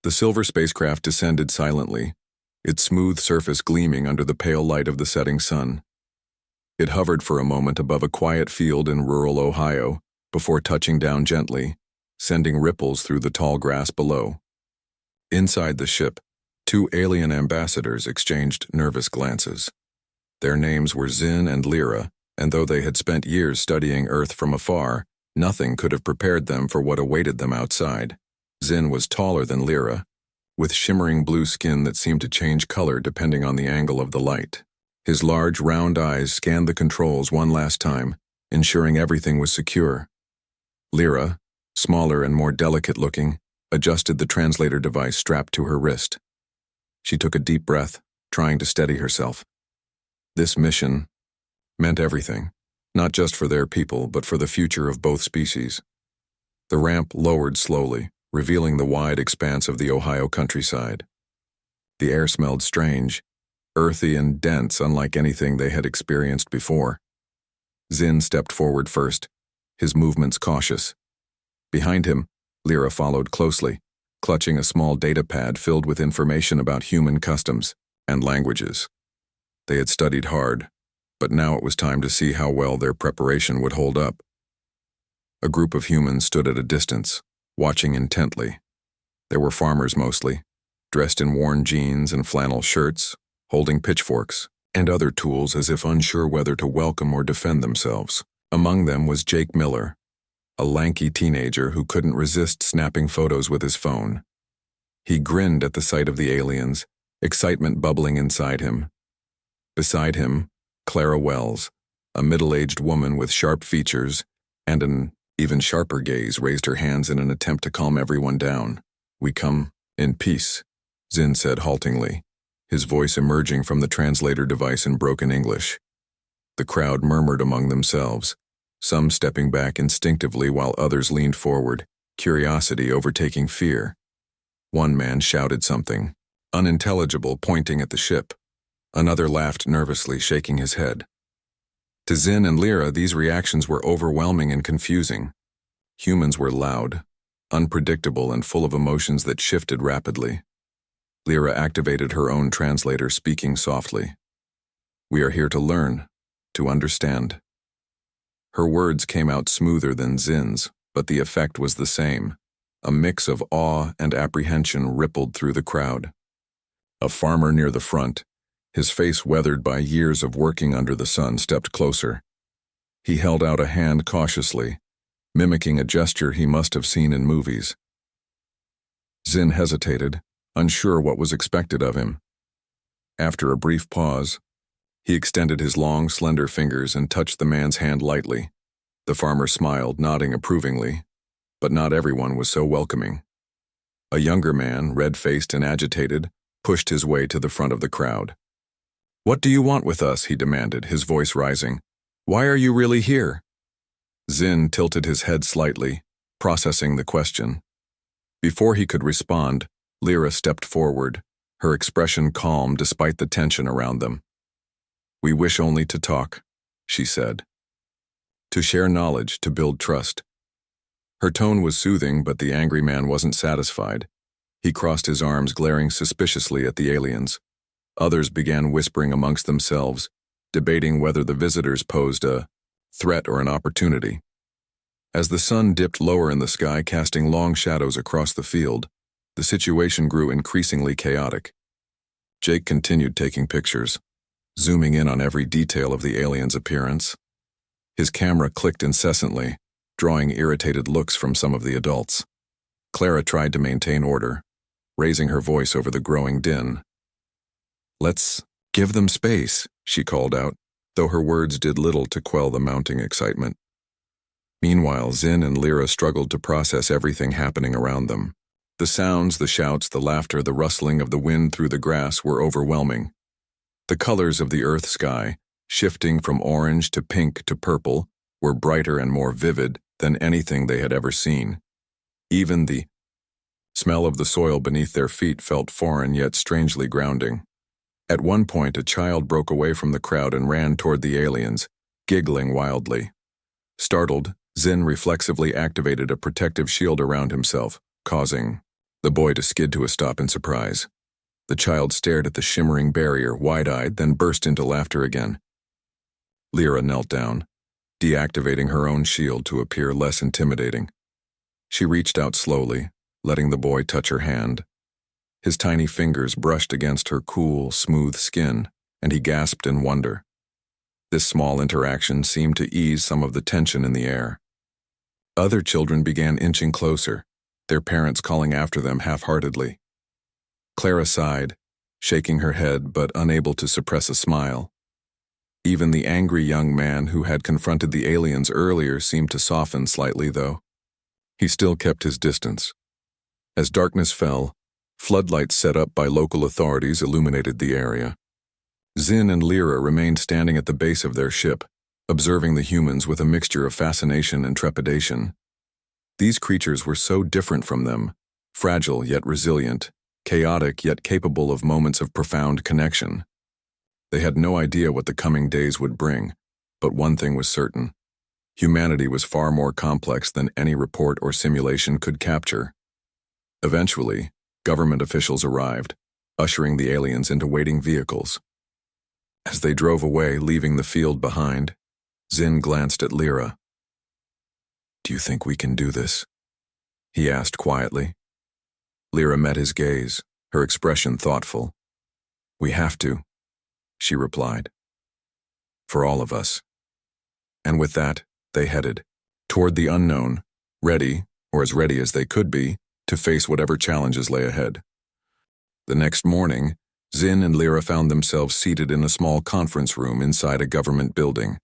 The silver spacecraft descended silently, its smooth surface gleaming under the pale light of the setting sun. It hovered for a moment above a quiet field in rural Ohio before touching down gently, sending ripples through the tall grass below. Inside the ship, two alien ambassadors exchanged nervous glances. Their names were Zin and Lyra, and though they had spent years studying Earth from afar, nothing could have prepared them for what awaited them outside. Zin was taller than Lyra, with shimmering blue skin that seemed to change color depending on the angle of the light. His large, round eyes scanned the controls one last time, ensuring everything was secure. Lyra, smaller and more delicate-looking, adjusted the translator device strapped to her wrist. She took a deep breath, trying to steady herself. This mission meant everything, not just for their people, but for the future of both species. The ramp lowered slowly, revealing the wide expanse of the Ohio countryside. The air smelled strange, earthy and dense, unlike anything they had experienced before. Zin stepped forward first, his movements cautious. Behind him, Lyra followed closely, clutching a small data pad filled with information about human customs and languages. They had studied hard, but now it was time to see how well their preparation would hold up. A group of humans stood at a distance, watching intently. They were farmers mostly, dressed in worn jeans and flannel shirts, holding pitchforks and other tools as if unsure whether to welcome or defend themselves. Among them was Jake Miller, a lanky teenager who couldn't resist snapping photos with his phone. He grinned at the sight of the aliens, excitement bubbling inside him. Beside him, Clara Wells, a middle-aged woman with sharp features and an even sharper gaze, raised her hands in an attempt to calm everyone down. "We come in peace," Zin said haltingly, his voice emerging from the translator device in broken English. The crowd murmured among themselves, some stepping back instinctively while others leaned forward, curiosity overtaking fear. One man shouted something, unintelligible, pointing at the ship. Another laughed nervously, shaking his head. To Zin and Lyra, these reactions were overwhelming and confusing. Humans were loud, unpredictable, and full of emotions that shifted rapidly. Lyra activated her own translator, speaking softly. "We are here to learn, to understand." Her words came out smoother than Zin's, but the effect was the same. A mix of awe and apprehension rippled through the crowd. A farmer near the front, his face weathered by years of working under the sun, stepped closer. He held out a hand cautiously, mimicking a gesture he must have seen in movies. Zin hesitated, unsure what was expected of him. After a brief pause, he extended his long, slender fingers and touched the man's hand lightly. The farmer smiled, nodding approvingly, but not everyone was so welcoming. A younger man, red-faced and agitated, pushed his way to the front of the crowd. "What do you want with us?" he demanded, his voice rising. "Why are you really here?" Zin tilted his head slightly, processing the question. Before he could respond, Lyra stepped forward, her expression calm despite the tension around them. "We wish only to talk," she said. "To share knowledge, to build trust." Her tone was soothing, but the angry man wasn't satisfied. He crossed his arms, glaring suspiciously at the aliens. Others began whispering amongst themselves, debating whether the visitors posed a threat or an opportunity. As the sun dipped lower in the sky, casting long shadows across the field, the situation grew increasingly chaotic. Jake continued taking pictures, zooming in on every detail of the aliens' appearance. His camera clicked incessantly, drawing irritated looks from some of the adults. Clara tried to maintain order, raising her voice over the growing din. "Let's give them space," she called out, though her words did little to quell the mounting excitement. Meanwhile, Zin and Lyra struggled to process everything happening around them. The sounds, the shouts, the laughter, the rustling of the wind through the grass were overwhelming. The colors of the earth sky, shifting from orange to pink to purple, were brighter and more vivid than anything they had ever seen. Even the smell of the soil beneath their feet felt foreign yet strangely grounding. At one point, a child broke away from the crowd and ran toward the aliens, giggling wildly. Startled, Zin reflexively activated a protective shield around himself, causing The boy skid to a stop in surprise. The child stared at the shimmering barrier, wide-eyed, then burst into laughter again. Lyra knelt down, deactivating her own shield to appear less intimidating. She reached out slowly, letting the boy touch her hand. His tiny fingers brushed against her cool, smooth skin, and he gasped in wonder. This small interaction seemed to ease some of the tension in the air. Other children began inching closer, their parents calling after them half-heartedly. Clara sighed, shaking her head but unable to suppress a smile. Even the angry young man who had confronted the aliens earlier seemed to soften slightly, though. He still kept his distance. As darkness fell, floodlights set up by local authorities illuminated the area. Zin and Lyra remained standing at the base of their ship, observing the humans with a mixture of fascination and trepidation. These creatures were so different from them, fragile yet resilient, chaotic yet capable of moments of profound connection. They had no idea what the coming days would bring, but one thing was certain. Humanity was far more complex than any report or simulation could capture. Eventually, government officials arrived, ushering the aliens into waiting vehicles. As they drove away, leaving the field behind, Zin glanced at Lyra. "Do you think we can do this?" he asked quietly. Lyra met his gaze, her expression thoughtful. "We have to," she replied. "For all of us." And with that, they headed toward the unknown, ready, or as ready as they could be, to face whatever challenges lay ahead. The next morning, Zin and Lyra found themselves seated in a small conference room inside a government building.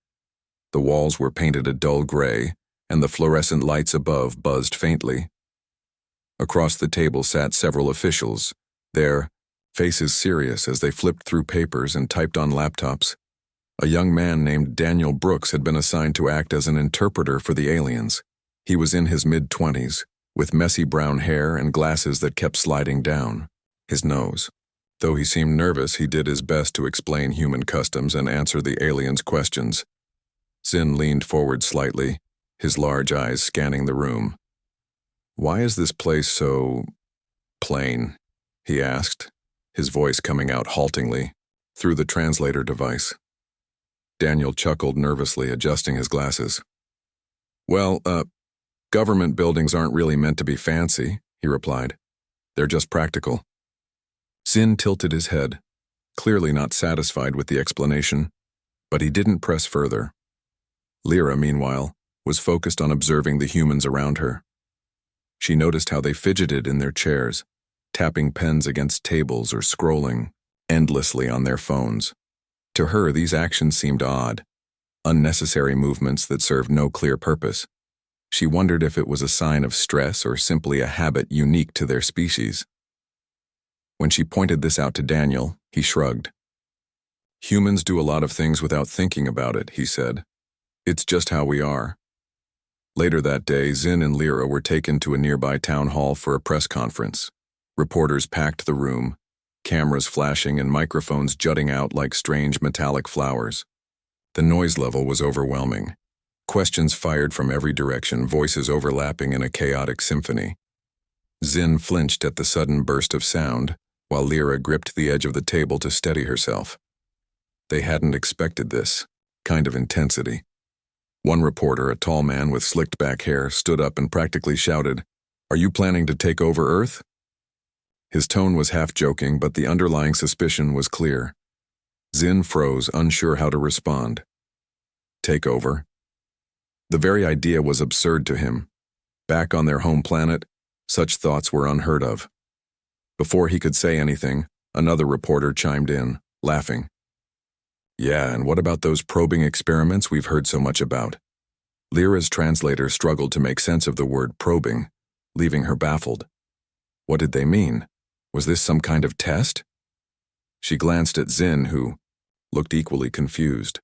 The walls were painted a dull gray, and the fluorescent lights above buzzed faintly. Across the table sat several officials, their faces serious as they flipped through papers and typed on laptops. A young man named Daniel Brooks had been assigned to act as an interpreter for the aliens. He was in his mid-20s, with messy brown hair and glasses that kept sliding down his nose. Though he seemed nervous, he did his best to explain human customs and answer the aliens' questions. Zin leaned forward slightly, his large eyes scanning the room. "Why is this place so plain?" he asked, his voice coming out haltingly through the translator device. Daniel chuckled nervously, adjusting his glasses. "Well, government buildings aren't really meant to be fancy," he replied. "They're just practical." Zin tilted his head, clearly not satisfied with the explanation, but he didn't press further. Lyra, meanwhile, was focused on observing the humans around her. She noticed how they fidgeted in their chairs, tapping pens against tables or scrolling endlessly on their phones. To her, these actions seemed odd, unnecessary movements that served no clear purpose. She wondered if it was a sign of stress or simply a habit unique to their species. When she pointed this out to Daniel, he shrugged. "Humans do a lot of things without thinking about it," he said. "It's just how we are." Later that day, Zin and Lyra were taken to a nearby town hall for a press conference. Reporters packed the room, cameras flashing and microphones jutting out like strange metallic flowers. The noise level was overwhelming. Questions fired from every direction, voices overlapping in a chaotic symphony. Zin flinched at the sudden burst of sound, while Lyra gripped the edge of the table to steady herself. They hadn't expected this kind of intensity. One reporter, a tall man with slicked back hair, stood up and practically shouted, "Are you planning to take over Earth?" His tone was half joking, but the underlying suspicion was clear. Zin froze, unsure how to respond. Take over? The very idea was absurd to him. Back on their home planet, such thoughts were unheard of. Before he could say anything, another reporter chimed in, laughing. "Yeah, and what about those probing experiments we've heard so much about?" Lyra's translator struggled to make sense of the word probing, leaving her baffled. What did they mean? Was this some kind of test? She glanced at Zin, who looked equally confused.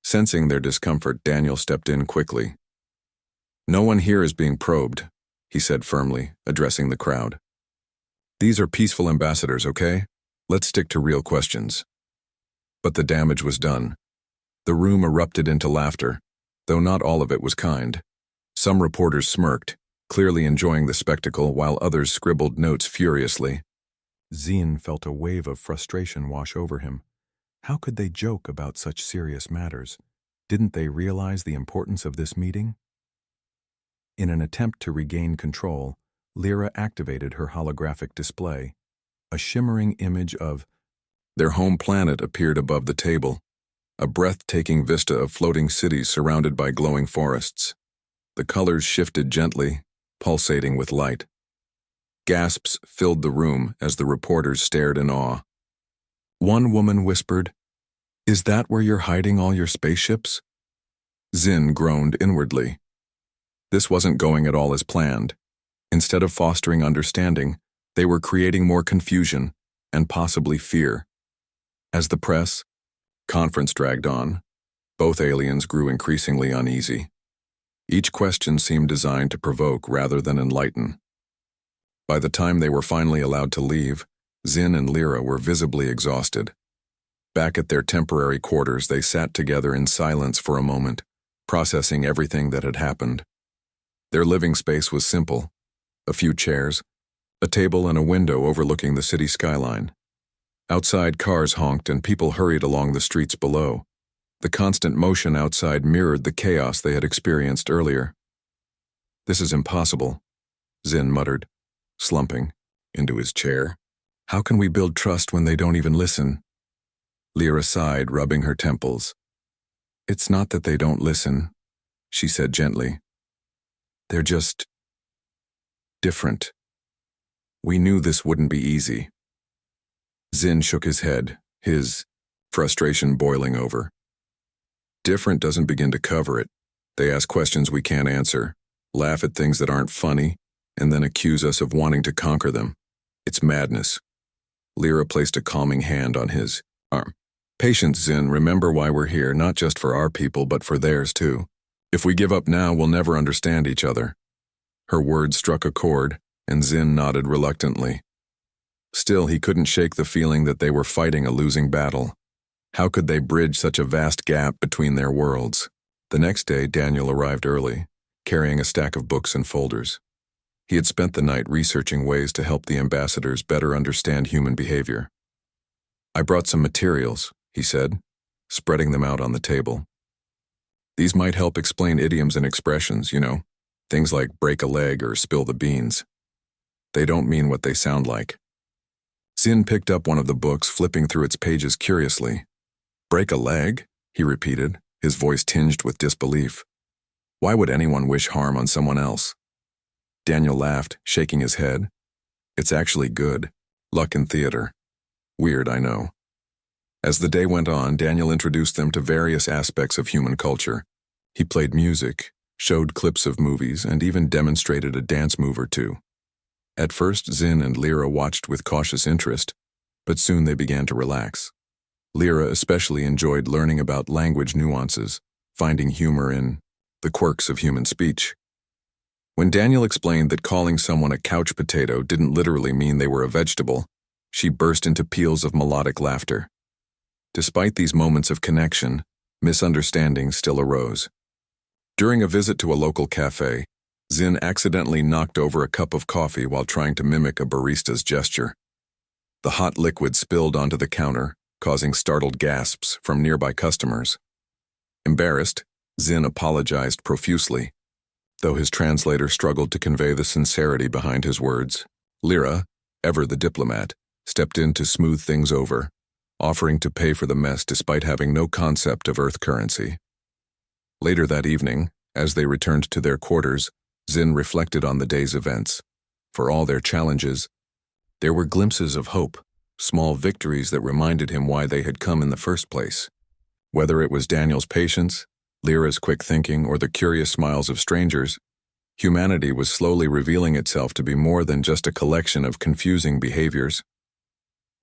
Sensing their discomfort, Daniel stepped in quickly. "No one here is being probed," he said firmly, addressing the crowd. "These are peaceful ambassadors, okay? Let's stick to real questions." But the damage was done. The room erupted into laughter, though not all of it was kind. Some reporters smirked, clearly enjoying the spectacle while others scribbled notes furiously. Zin felt a wave of frustration wash over him. How could they joke about such serious matters? Didn't they realize the importance of this meeting? In an attempt to regain control, Lyra activated her holographic display. A shimmering image of their home planet appeared above the table, a breathtaking vista of floating cities surrounded by glowing forests. The colors shifted gently, pulsating with light. Gasps filled the room as the reporters stared in awe. One woman whispered, "Is that where you're hiding all your spaceships?" Zin groaned inwardly. This wasn't going at all as planned. Instead of fostering understanding, they were creating more confusion and possibly fear. As the conference dragged on, both aliens grew increasingly uneasy. Each question seemed designed to provoke rather than enlighten. By the time they were finally allowed to leave, Zin and Lyra were visibly exhausted. Back at their temporary quarters, they sat together in silence for a moment, processing everything that had happened. Their living space was simple: a few chairs, a table and a window overlooking the city skyline. Outside, cars honked and people hurried along the streets below. The constant motion outside mirrored the chaos they had experienced earlier. "This is impossible," Zin muttered, slumping into his chair. "How can we build trust when they don't even listen?" Lyra sighed, rubbing her temples. "It's not that they don't listen," she said gently. "They're just different. We knew this wouldn't be easy." Zin shook his head, his frustration boiling over. "Different doesn't begin to cover it. They ask questions we can't answer, laugh at things that aren't funny, and then accuse us of wanting to conquer them. It's madness." Lyra placed a calming hand on his arm. "Patience, Zin. Remember why we're here, not just for our people, but for theirs too. If we give up now, we'll never understand each other." Her words struck a chord, and Zin nodded reluctantly. Still, he couldn't shake the feeling that they were fighting a losing battle. How could they bridge such a vast gap between their worlds? The next day, Daniel arrived early, carrying a stack of books and folders. He had spent the night researching ways to help the ambassadors better understand human behavior. "I brought some materials," he said, spreading them out on the table. "These might help explain idioms and expressions, things like break a leg or spill the beans. They don't mean what they sound like." Zin picked up one of the books, flipping through its pages curiously. "Break a leg?" he repeated, his voice tinged with disbelief. "Why would anyone wish harm on someone else?" Daniel laughed, shaking his head. "It's actually good. Luck in theater. Weird, I know." As the day went on, Daniel introduced them to various aspects of human culture. He played music, showed clips of movies, and even demonstrated a dance move or two. At first, Zin and Lyra watched with cautious interest, but soon they began to relax. Lyra especially enjoyed learning about language nuances, finding humor in the quirks of human speech. When Daniel explained that calling someone a couch potato didn't literally mean they were a vegetable, she burst into peals of melodic laughter. Despite these moments of connection, misunderstandings still arose. During a visit to a local cafe, Zin accidentally knocked over a cup of coffee while trying to mimic a barista's gesture. The hot liquid spilled onto the counter, causing startled gasps from nearby customers. Embarrassed, Zin apologized profusely, though his translator struggled to convey the sincerity behind his words. Lyra, ever the diplomat, stepped in to smooth things over, offering to pay for the mess despite having no concept of Earth currency. Later that evening, as they returned to their quarters, Zin reflected on the day's events. For all their challenges, there were glimpses of hope, small victories that reminded him why they had come in the first place. Whether it was Daniel's patience, Lyra's quick thinking, or the curious smiles of strangers, humanity was slowly revealing itself to be more than just a collection of confusing behaviors.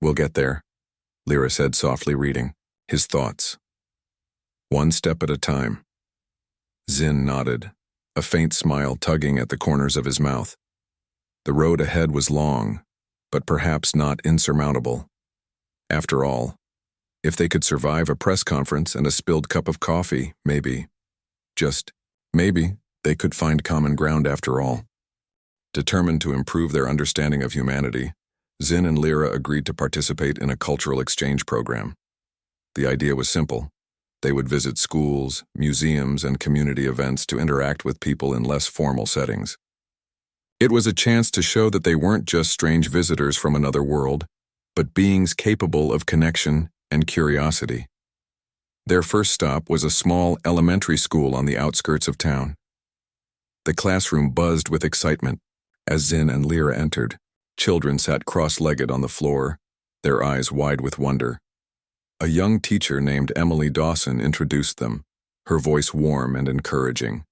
"We'll get there," Lyra said softly, reading his thoughts. "One step at a time." Zin nodded, a faint smile tugging at the corners of his mouth. The road ahead was long, but perhaps not insurmountable. After all, if they could survive a press conference and a spilled cup of coffee, maybe, just maybe, they could find common ground after all. Determined to improve their understanding of humanity, Zin and Lyra agreed to participate in a cultural exchange program. The idea was simple. They would visit schools, museums, and community events to interact with people in less formal settings. It was a chance to show that they weren't just strange visitors from another world, but beings capable of connection and curiosity. Their first stop was a small elementary school on the outskirts of town. The classroom buzzed with excitement as Zin and Lyra entered. Children sat cross-legged on the floor, their eyes wide with wonder. A young teacher named Emily Dawson introduced them, her voice warm and encouraging.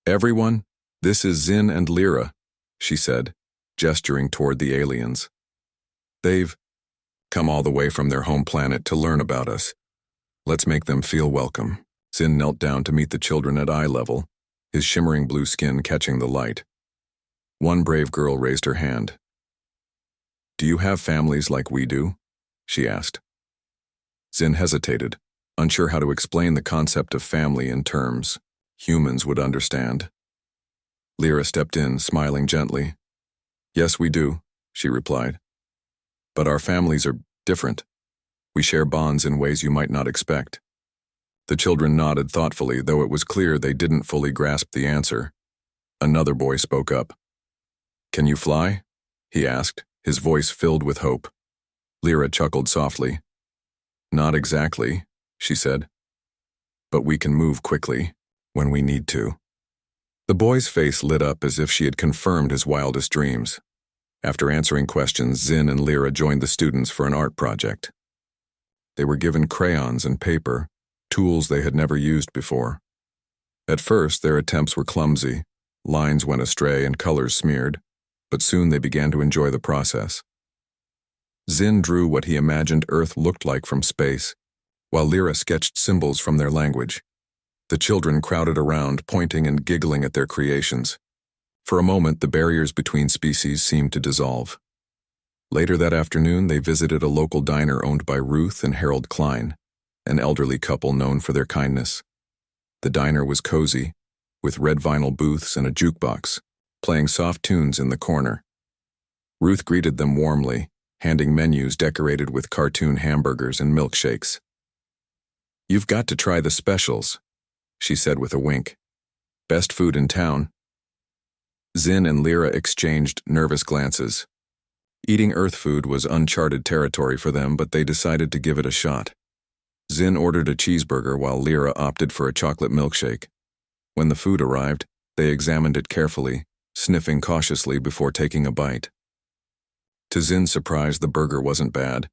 "Everyone, this is Zin and Lyra," she said, gesturing toward the aliens. "They've come all the way from their home planet to learn about us. Let's make them feel welcome." Zin knelt down to meet the children at eye level, his shimmering blue skin catching the light. One brave girl raised her hand. "Do you have families like we do?" she asked. Zin hesitated, unsure how to explain the concept of family in terms humans would understand. Lyra stepped in, smiling gently. "Yes, we do," she replied. "But our families are different. We share bonds in ways you might not expect." The children nodded thoughtfully, though it was clear they didn't fully grasp the answer. Another boy spoke up. "Can you fly?" he asked, his voice filled with hope. Lyra chuckled softly. "Not exactly," she said. "But we can move quickly when we need to." The boy's face lit up as if she had confirmed his wildest dreams. After answering questions, Zin and Lyra joined the students for an art project. They were given crayons and paper, tools they had never used before. At first, their attempts were clumsy, lines went astray and colors smeared, but soon they began to enjoy the process. Zin drew what he imagined Earth looked like from space, while Lyra sketched symbols from their language. The children crowded around, pointing and giggling at their creations. For a moment, the barriers between species seemed to dissolve. Later that afternoon, they visited a local diner owned by Ruth and Harold Klein, an elderly couple known for their kindness. The diner was cozy, with red vinyl booths and a jukebox, playing soft tunes in the corner. Ruth greeted them warmly, handing menus decorated with cartoon hamburgers and milkshakes. "You've got to try the specials," she said with a wink. "Best food in town." Zin and Lyra exchanged nervous glances. Eating Earth food was uncharted territory for them, but they decided to give it a shot. Zin ordered a cheeseburger while Lyra opted for a chocolate milkshake. When the food arrived, they examined it carefully, sniffing cautiously before taking a bite. To Zin's surprise, the burger wasn't bad.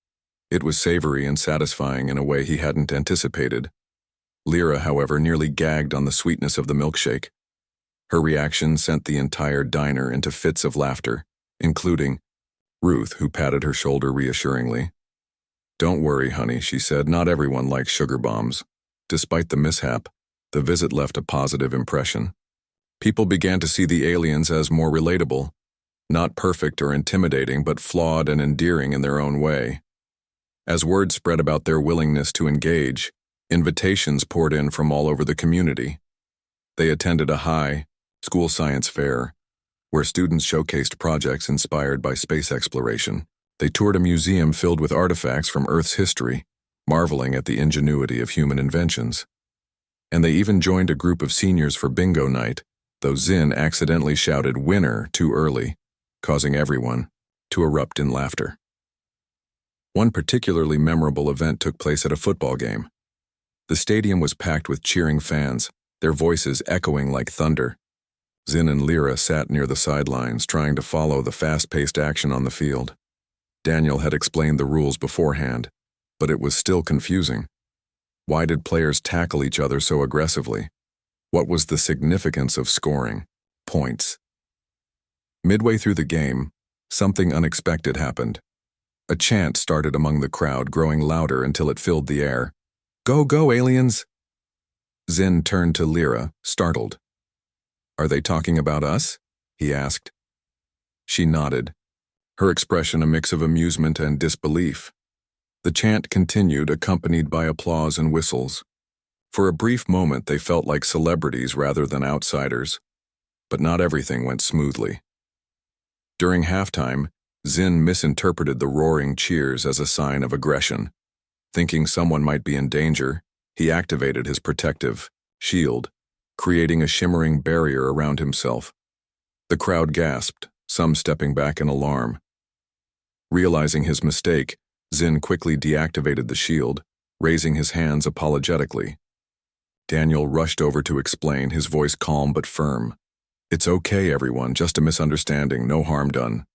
It was savory and satisfying in a way he hadn't anticipated. Lyra, however, nearly gagged on the sweetness of the milkshake. Her reaction sent the entire diner into fits of laughter, including Ruth, who patted her shoulder reassuringly. "Don't worry, honey," she said, "not everyone likes sugar bombs." Despite the mishap, the visit left a positive impression. People began to see the aliens as more relatable, not perfect or intimidating, but flawed and endearing in their own way. As word spread about their willingness to engage, invitations poured in from all over the community. They attended a high-school science fair, where students showcased projects inspired by space exploration. They toured a museum filled with artifacts from Earth's history, marveling at the ingenuity of human inventions. And they even joined a group of seniors for bingo night, though Zin accidentally shouted "winner" too early, causing everyone to erupt in laughter. One particularly memorable event took place at a football game. The stadium was packed with cheering fans, their voices echoing like thunder. Zin and Lyra sat near the sidelines, trying to follow the fast-paced action on the field. Daniel had explained the rules beforehand, but it was still confusing. Why did players tackle each other so aggressively? What was the significance of scoring points? Midway through the game, something unexpected happened. A chant started among the crowd, growing louder until it filled the air. "Go, go, aliens!" Zin turned to Lyra, startled. "Are they talking about us?" he asked. She nodded, her expression a mix of amusement and disbelief. The chant continued, accompanied by applause and whistles. For a brief moment, they felt like celebrities rather than outsiders. But not everything went smoothly. During halftime, Zin misinterpreted the roaring cheers as a sign of aggression. Thinking someone might be in danger, he activated his protective shield, creating a shimmering barrier around himself. The crowd gasped, some stepping back in alarm. Realizing his mistake, Zin quickly deactivated the shield, raising his hands apologetically. Daniel rushed over to explain, his voice calm but firm. "It's okay, everyone, just a misunderstanding, no harm done."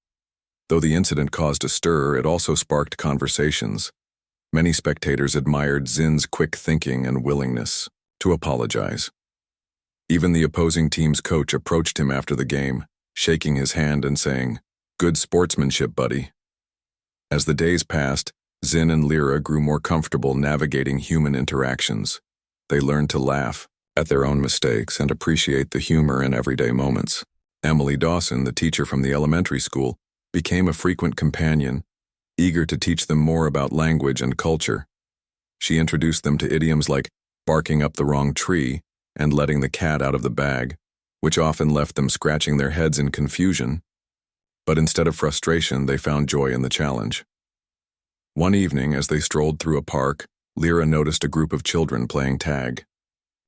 Though the incident caused a stir, it also sparked conversations. Many spectators admired Zin's quick thinking and willingness to apologize. Even the opposing team's coach approached him after the game, shaking his hand and saying, "Good sportsmanship, buddy." As the days passed, Zin and Lyra grew more comfortable navigating human interactions. They learned to laugh at their own mistakes and appreciate the humor in everyday moments. Emily Dawson, the teacher from the elementary school, became a frequent companion, eager to teach them more about language and culture. She introduced them to idioms like barking up the wrong tree and letting the cat out of the bag, which often left them scratching their heads in confusion. But instead of frustration, they found joy in the challenge. One evening, as they strolled through a park, Lyra noticed a group of children playing tag.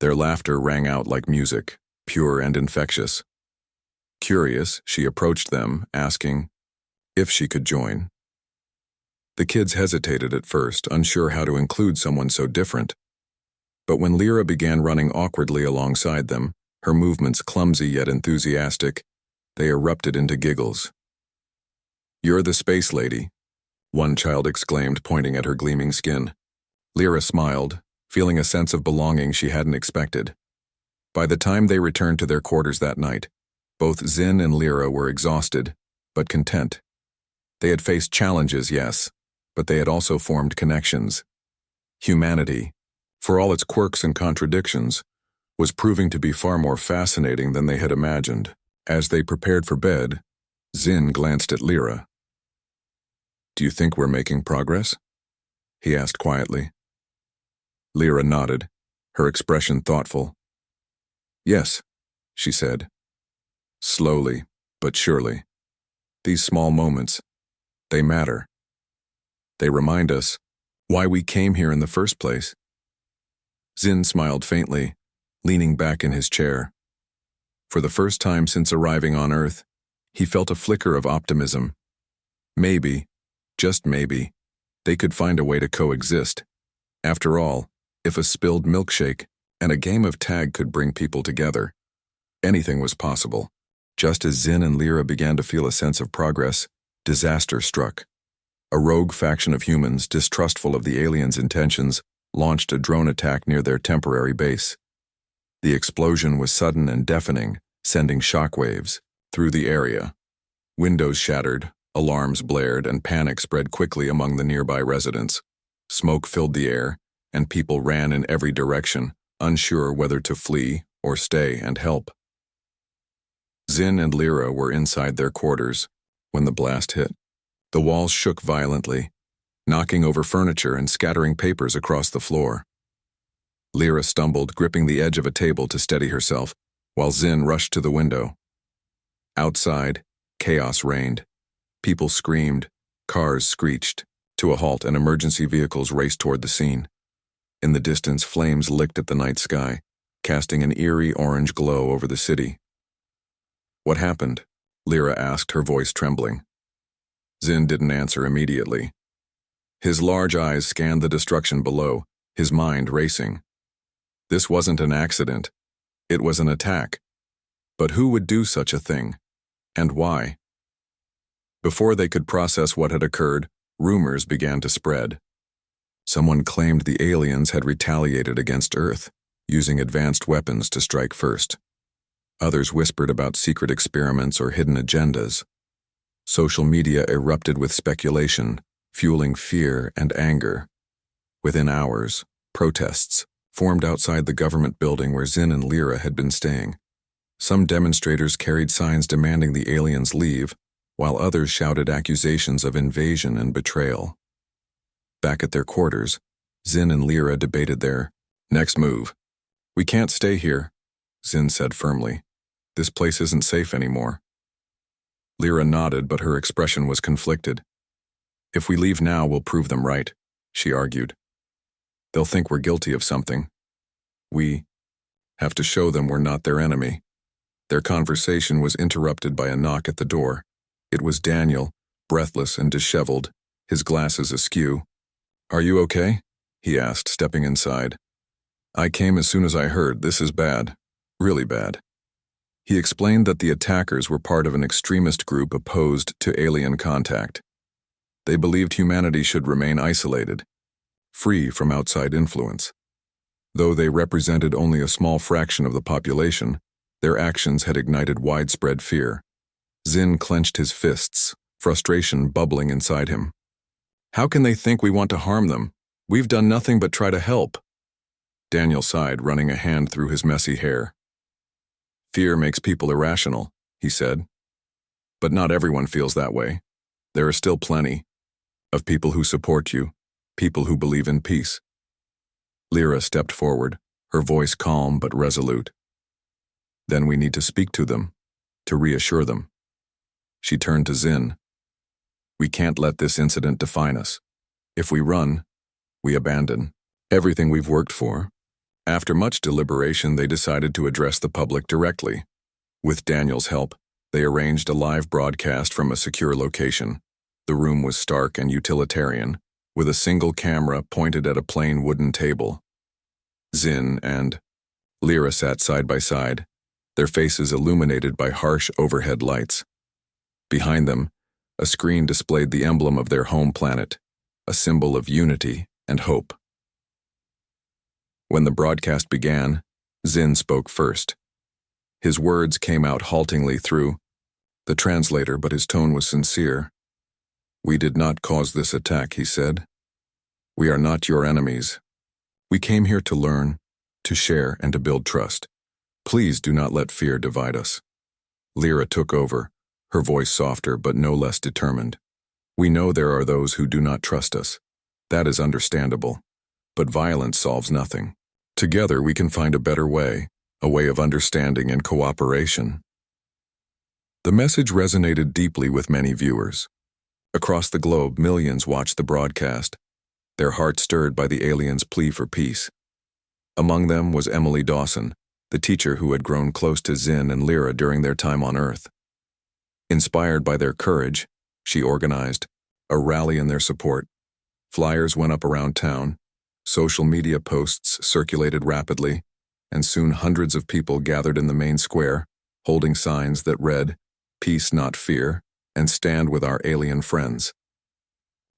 Their laughter rang out like music, pure and infectious. Curious, she approached them, asking if she could join. The kids hesitated at first, unsure how to include someone so different. But when Lyra began running awkwardly alongside them, her movements clumsy yet enthusiastic, they erupted into giggles. "You're the space lady," one child exclaimed, pointing at her gleaming skin. Lyra smiled, feeling a sense of belonging she hadn't expected. By the time they returned to their quarters that night, both Zin and Lyra were exhausted, but content. They had faced challenges, yes, but they had also formed connections. Humanity, for all its quirks and contradictions, was proving to be far more fascinating than they had imagined. As they prepared for bed, Zin glanced at Lyra. "Do you think we're making progress?" he asked quietly. Lyra nodded, her expression thoughtful. "Yes," she said. "Slowly, but surely. These small moments, they matter. They remind us why we came here in the first place." Zin smiled faintly, leaning back in his chair. For the first time since arriving on Earth, he felt a flicker of optimism. Maybe, just maybe, they could find a way to coexist. After all, if a spilled milkshake and a game of tag could bring people together, anything was possible. Just as Zin and Lyra began to feel a sense of progress, disaster struck. A rogue faction of humans, distrustful of the aliens' intentions, launched a drone attack near their temporary base. The explosion was sudden and deafening, sending shockwaves through the area. Windows shattered, alarms blared, and panic spread quickly among the nearby residents. Smoke filled the air, and people ran in every direction, unsure whether to flee or stay and help. Zin and Lyra were inside their quarters when the blast hit. The walls shook violently, knocking over furniture and scattering papers across the floor. Lyra stumbled, gripping the edge of a table to steady herself, while Zin rushed to the window. Outside, chaos reigned. People screamed, cars screeched to a halt, and emergency vehicles raced toward the scene. In the distance, flames licked at the night sky, casting an eerie orange glow over the city. "What happened?" Lyra asked, her voice trembling. Zin didn't answer immediately. His large eyes scanned the destruction below, his mind racing. This wasn't an accident. It was an attack. But who would do such a thing? And why? Before they could process what had occurred, rumors began to spread. Someone claimed the aliens had retaliated against Earth, using advanced weapons to strike first. Others whispered about secret experiments or hidden agendas. Social media erupted with speculation, fueling fear and anger. Within hours, protests formed outside the government building where Zin and Lyra had been staying. Some demonstrators carried signs demanding the aliens leave, while others shouted accusations of invasion and betrayal. Back at their quarters, Zin and Lyra debated their next move. "We can't stay here," Zin said firmly. "This place isn't safe anymore." Lyra nodded, but her expression was conflicted. If we leave now, we'll prove them right, she argued. They'll think we're guilty of something. We have to show them we're not their enemy. Their conversation was interrupted by a knock at the door. It was Daniel, breathless and disheveled, his glasses askew. Are you okay? He asked, stepping inside. I came as soon as I heard. This is bad. Really bad. He explained that the attackers were part of an extremist group opposed to alien contact. They believed humanity should remain isolated, free from outside influence. Though they represented only a small fraction of the population, their actions had ignited widespread fear. Zin clenched his fists, frustration bubbling inside him. How can they think we want to harm them? We've done nothing but try to help. Daniel sighed, running a hand through his messy hair. Fear makes people irrational, he said. But not everyone feels that way. There are still plenty of people who support you, people who believe in peace. Lyra stepped forward, her voice calm but resolute. Then we need to speak to them, to reassure them. She turned to Zin. We can't let this incident define us. If we run, we abandon everything we've worked for. After much deliberation, they decided to address the public directly. With Daniel's help, they arranged a live broadcast from a secure location. The room was stark and utilitarian, with a single camera pointed at a plain wooden table. Zin and Lyra sat side by side, their faces illuminated by harsh overhead lights. Behind them, a screen displayed the emblem of their home planet, a symbol of unity and hope. When the broadcast began, Zin spoke first. His words came out haltingly through the translator, but his tone was sincere. We did not cause this attack, he said. We are not your enemies. We came here to learn, to share, and to build trust. Please do not let fear divide us. Lyra took over, her voice softer but no less determined. We know there are those who do not trust us. That is understandable. But violence solves nothing. Together we can find a better way, a way of understanding and cooperation. The message resonated deeply with many viewers. Across the globe, millions watched the broadcast, their hearts stirred by the aliens' plea for peace. Among them was Emily Dawson, the teacher who had grown close to Zin and Lyra during their time on Earth. Inspired by their courage, she organized a rally in their support. Flyers went up around town, social media posts circulated rapidly, and soon hundreds of people gathered in the main square, holding signs that read, "Peace, not fear," and "Stand with our alien friends."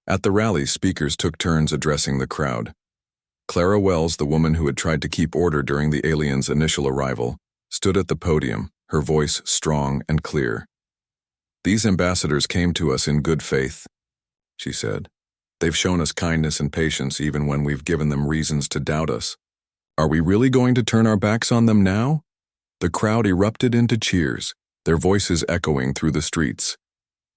At the rally, speakers took turns addressing the crowd. Clara Wells, the woman who had tried to keep order during the aliens' initial arrival, stood at the podium, her voice strong and clear. These ambassadors came to us in good faith, she said. They've shown us kindness and patience even when we've given them reasons to doubt us. Are we really going to turn our backs on them now? The crowd erupted into cheers, their voices echoing through the streets.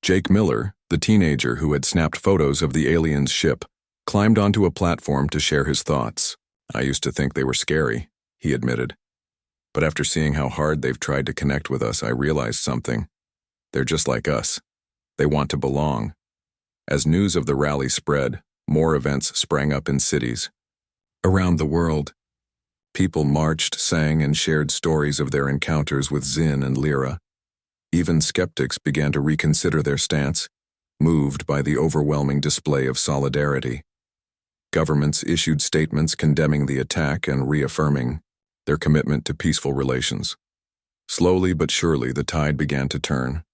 Jake Miller, the teenager who had snapped photos of the aliens' ship, climbed onto a platform to share his thoughts. I used to think they were scary, he admitted. But after seeing how hard they've tried to connect with us, I realized something. They're just like us. They want to belong. As news of the rally spread, more events sprang up in cities. Around the world, people marched, sang, and shared stories of their encounters with Zin and Lyra. Even skeptics began to reconsider their stance, moved by the overwhelming display of solidarity. Governments issued statements condemning the attack and reaffirming their commitment to peaceful relations. Slowly but surely, the tide began to turn.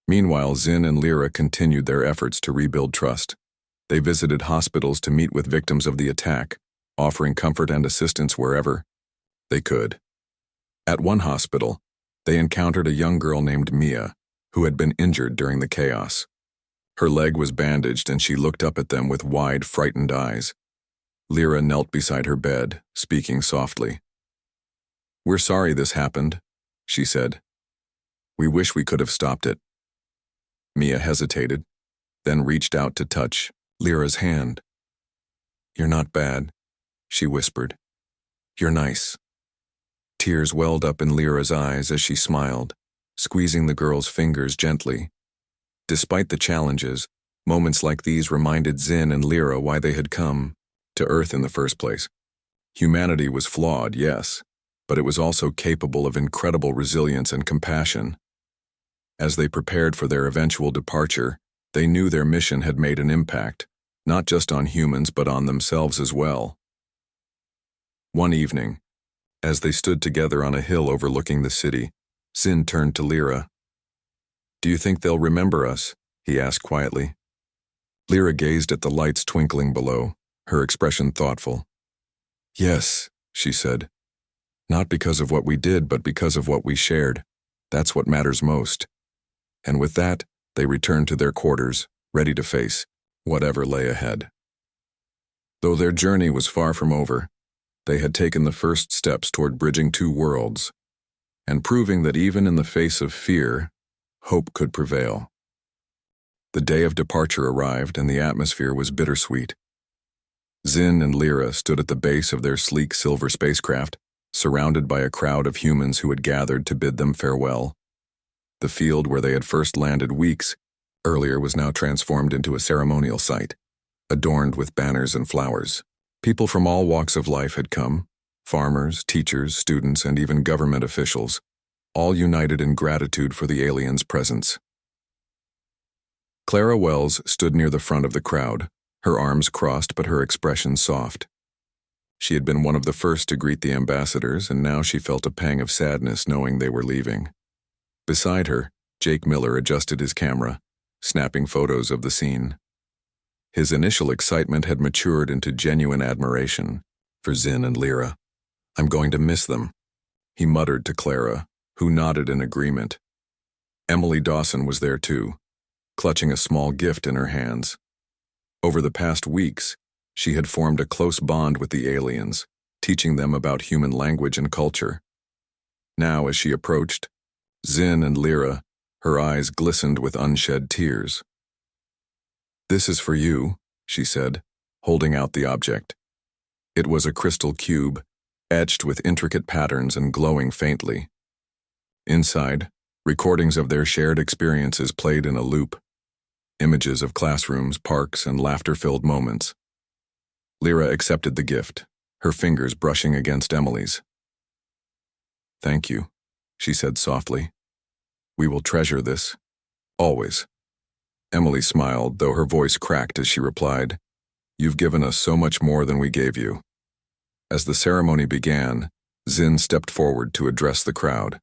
Meanwhile, Zin and Lyra continued their efforts to rebuild trust. They visited hospitals to meet with victims of the attack, offering comfort and assistance wherever they could. At one hospital, they encountered a young girl named Mia, who had been injured during the chaos. Her leg was bandaged and she looked up at them with wide, frightened eyes. Lyra knelt beside her bed, speaking softly. "We're sorry this happened," she said. "We wish we could have stopped it." Mia hesitated, then reached out to touch Lyra's hand. "You're not bad," she whispered. "You're nice." Tears welled up in Lyra's eyes as she smiled, squeezing the girl's fingers gently. Despite the challenges, moments like these reminded Zin and Lyra why they had come to Earth in the first place. Humanity was flawed, yes, but it was also capable of incredible resilience and compassion. As they prepared for their eventual departure, they knew their mission had made an impact, not just on humans but on themselves as well. One evening, as they stood together on a hill overlooking the city, Zin turned to Lyra. "Do you think they'll remember us?" he asked quietly. Lyra gazed at the lights twinkling below, her expression thoughtful. "Yes," she said. "Not because of what we did, but because of what we shared. That's what matters most." And with that, they returned to their quarters, ready to face whatever lay ahead. Though their journey was far from over, they had taken the first steps toward bridging two worlds, and proving that even in the face of fear, hope could prevail. The day of departure arrived, and the atmosphere was bittersweet. Zin and Lyra stood at the base of their sleek silver spacecraft, surrounded by a crowd of humans who had gathered to bid them farewell. The field where they had first landed weeks earlier was now transformed into a ceremonial site, adorned with banners and flowers. People from all walks of life had come, farmers, teachers, students, and even government officials, all united in gratitude for the aliens' presence. Clara Wells stood near the front of the crowd, her arms crossed but her expression soft. She had been one of the first to greet the ambassadors, and now she felt a pang of sadness knowing they were leaving. Beside her, Jake Miller adjusted his camera, snapping photos of the scene. His initial excitement had matured into genuine admiration for Zin and Lyra. "I'm going to miss them," he muttered to Clara, who nodded in agreement. Emily Dawson was there too, clutching a small gift in her hands. Over the past weeks, she had formed a close bond with the aliens, teaching them about human language and culture. Now, as she approached, Zin and Lyra, her eyes glistened with unshed tears. "This is for you," she said, holding out the object. It was a crystal cube, etched with intricate patterns and glowing faintly. Inside, recordings of their shared experiences played in a loop, images of classrooms, parks, and laughter-filled moments. Lyra accepted the gift, her fingers brushing against Emily's. "Thank you," she said softly. "We will treasure this, always." Emily smiled, though her voice cracked as she replied, "You've given us so much more than we gave you." As the ceremony began, Zin stepped forward to address the crowd.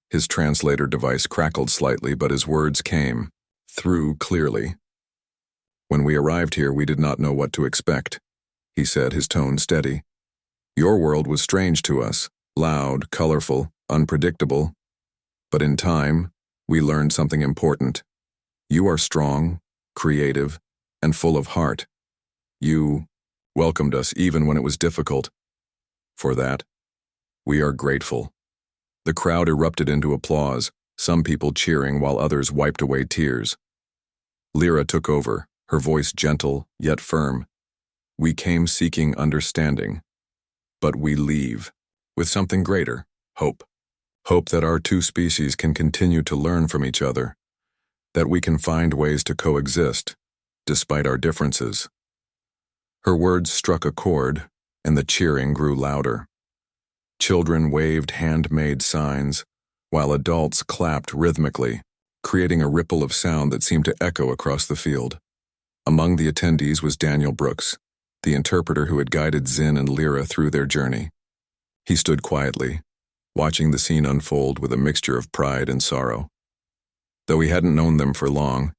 His translator device crackled slightly, but his words came through clearly. "When we arrived here, we did not know what to expect," he said, his tone steady. "Your world was strange to us, loud, colorful, unpredictable. But in time, we learned something important. You are strong, creative, and full of heart. You welcomed us even when it was difficult. For that, we are grateful." The crowd erupted into applause, some people cheering while others wiped away tears. Lyra took over, her voice gentle yet firm. "We came seeking understanding, but we leave with something greater, hope. Hope that our two species can continue to learn from each other, that we can find ways to coexist, despite our differences." Her words struck a chord, and the cheering grew louder. Children waved handmade signs, while adults clapped rhythmically, creating a ripple of sound that seemed to echo across the field. Among the attendees was Daniel Brooks, the interpreter who had guided Zin and Lyra through their journey. He stood quietly, watching the scene unfold with a mixture of pride and sorrow. Though he hadn't known them for long,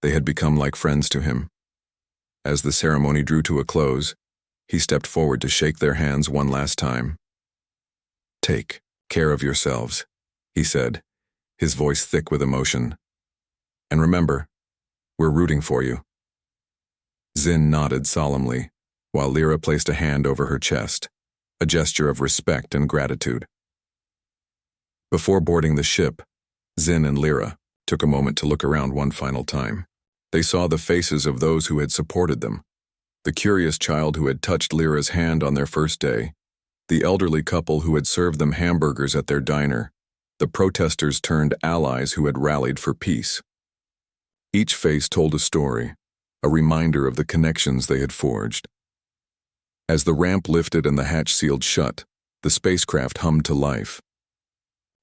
they had become like friends to him. As the ceremony drew to a close, he stepped forward to shake their hands one last time. "Take care of yourselves," he said, his voice thick with emotion. "And remember, we're rooting for you." Zin nodded solemnly, while Lyra placed a hand over her chest, a gesture of respect and gratitude. Before boarding the ship, Zin and Lyra took a moment to look around one final time. They saw the faces of those who had supported them, the curious child who had touched Lyra's hand on their first day, the elderly couple who had served them hamburgers at their diner, the protesters turned allies who had rallied for peace. Each face told a story, a reminder of the connections they had forged. As the ramp lifted and the hatch sealed shut, the spacecraft hummed to life.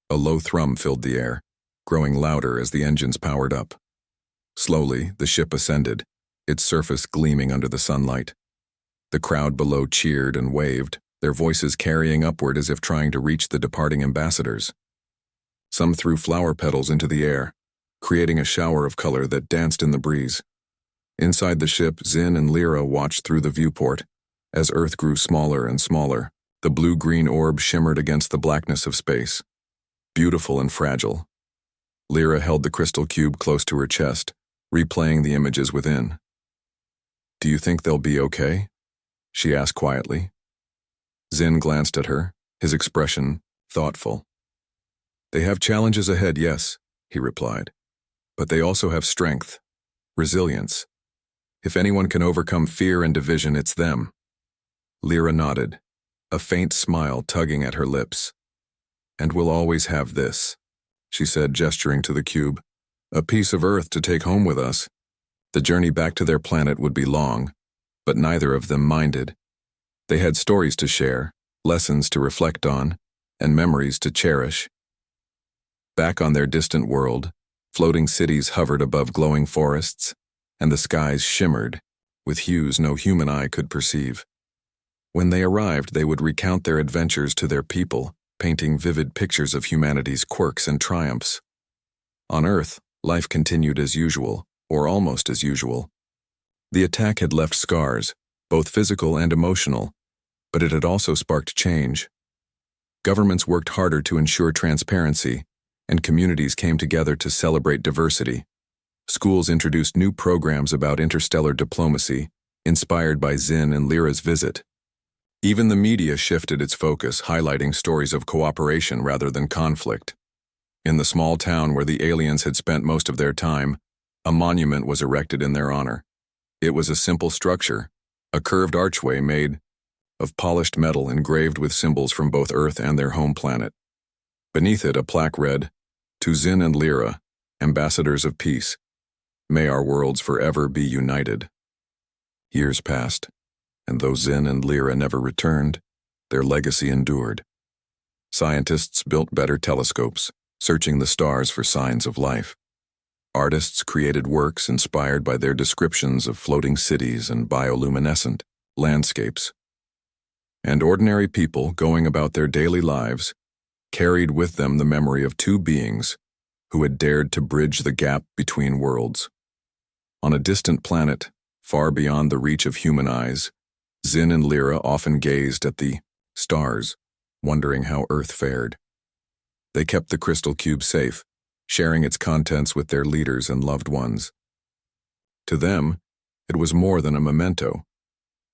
A low thrum filled the air, growing louder as the engines powered up. Slowly, the ship ascended, its surface gleaming under the sunlight. The crowd below cheered and waved, their voices carrying upward as if trying to reach the departing ambassadors. Some threw flower petals into the air, creating a shower of color that danced in the breeze. Inside the ship, Zin and Lyra watched through the viewport. As Earth grew smaller and smaller, the blue-green orb shimmered against the blackness of space. Beautiful and fragile. Lyra held the crystal cube close to her chest, replaying the images within. "Do you think they'll be okay?" she asked quietly. Zin glanced at her, his expression thoughtful. "They have challenges ahead, yes," he replied. "But they also have strength, resilience. If anyone can overcome fear and division, it's them." Lyra nodded, a faint smile tugging at her lips. "And we'll always have this," she said, gesturing to the cube. "A piece of Earth to take home with us." The journey back to their planet would be long, but neither of them minded. They had stories to share, lessons to reflect on, and memories to cherish. Back on their distant world, floating cities hovered above glowing forests, and the skies shimmered, with hues no human eye could perceive. When they arrived, they would recount their adventures to their people, painting vivid pictures of humanity's quirks and triumphs. On Earth, life continued as usual, or almost as usual. The attack had left scars, both physical and emotional, but it had also sparked change. Governments worked harder to ensure transparency, and communities came together to celebrate diversity. Schools introduced new programs about interstellar diplomacy, inspired by Zin and Lyra's visit. Even the media shifted its focus, highlighting stories of cooperation rather than conflict. In the small town where the aliens had spent most of their time, a monument was erected in their honor. It was a simple structure, a curved archway made of polished metal engraved with symbols from both Earth and their home planet. Beneath it, a plaque read, "To Zin and Lyra, ambassadors of peace. May our worlds forever be united." Years passed, and though Zin and Lyra never returned, their legacy endured. Scientists built better telescopes, searching the stars for signs of life. Artists created works inspired by their descriptions of floating cities and bioluminescent landscapes. And ordinary people, going about their daily lives, carried with them the memory of two beings who had dared to bridge the gap between worlds. On a distant planet, far beyond the reach of human eyes, Zin and Lyra often gazed at the stars, wondering how Earth fared. They kept the crystal cube safe, sharing its contents with their leaders and loved ones. To them, it was more than a memento.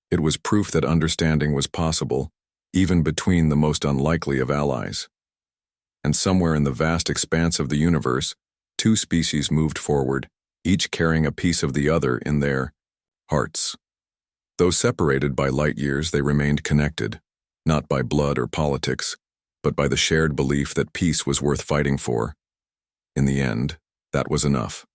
It was proof that understanding was possible, even between the most unlikely of allies. And somewhere in the vast expanse of the universe, two species moved forward, each carrying a piece of the other in their hearts. Though separated by light years, they remained connected, not by blood or politics, but by the shared belief that peace was worth fighting for. In the end, that was enough.